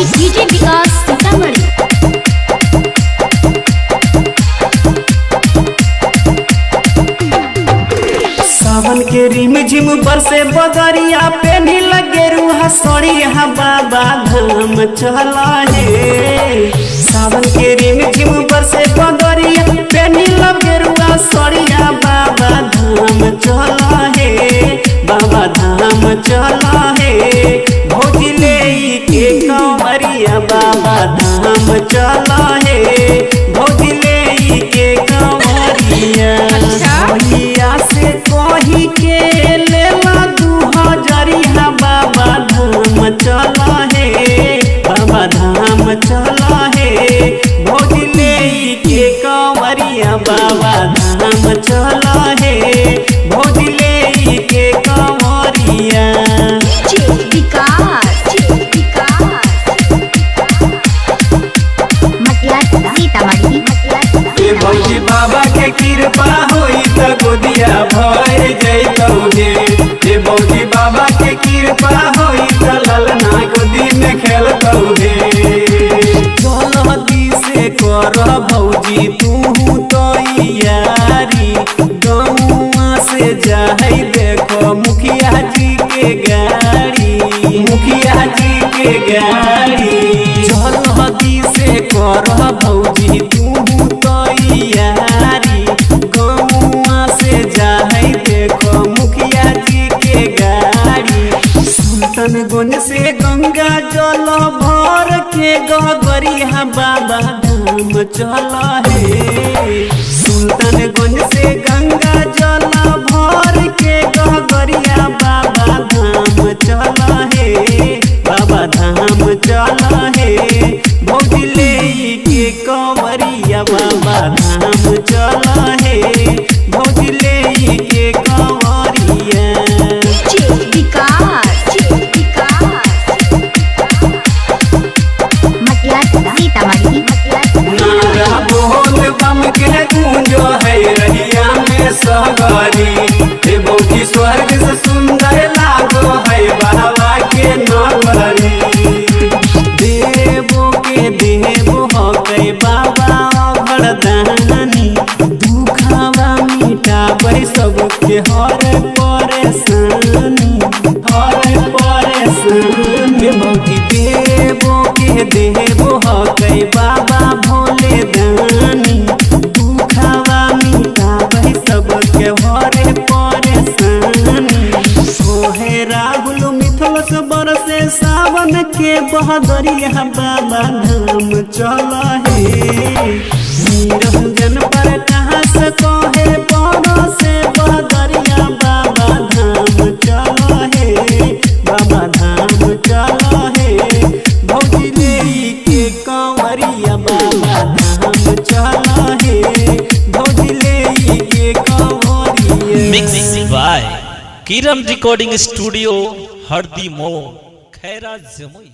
DJ विकास सीतामढ़ी। सावन के रिम झिम बरसे बदरिया पे नी लगे रूहा सड़िया बाबा धाम चला है। सावन के रिम झिम बरसे बदरिया पे नी लगे रूहा सड़िया बाबा धाम चला है। बाबा धाम चला है। भोजले के कंवरिया बाबा धाम चला है। भोजले के कंवरिया से कही के लेला 2000 बाबा धाम चला है। बाबा धाम चला है। भोजले के कंवरिया बाबा धाम चला है। भोजले के कंवरिया भौजी बाबा के कृपा होई त गोदिया भर जैतौगे। हे भौजी बाबा के कृपा होई त ललना गोदी में खेलतौगे। जल्दी से कर भौजी तू तैयारी। गौआ से जाई देखो मुखिया जी के गाड़ी। मुखिया जी के गाड़ी जल्दी से कर भौजी तू तैयारी। गौआ से जाई देखो मुखिया जी के गाड़ी। सुल्तानगंज से गंगा जल भर के गगरिया बाबा धाम चला है। सुल्तानगंज से गंगा जल भर के गगरिया बाबा धाम चला है। बाबा धाम चला है। भोजले के कंवरिया बाबा धाम चला है। भोजले के कंवरिया नारा बोल बम के गूंजो है रहिया में सहगरी। हे भौजी स्वर्ग से सुंदर लागो है बाबा के नगरी। देवो के देवो हो गए बाबा वरदानी। दुखवा मिटाबै सबके हर परेशानी। हर परेशानी भौजी देवो के देवो हो गए बाबा भोले दानी। दुखवा मिटाबै सबके हर परेशानी। ओहे राहुल मिथल से बरसे सावन के बहदरिया बाबा धाम चला है। निरंजन पर कहाँ से कहे बरसे बहदरिया बाबा धाम चला है। बाबा धाम चला है। भौजले के कंवरिया बाबा धाम चला है। भौजले के कंवरिया। मिक्सिंग बाय किरम रिकॉर्डिंग स्टूडियो हरदी मो खैरा जमुई।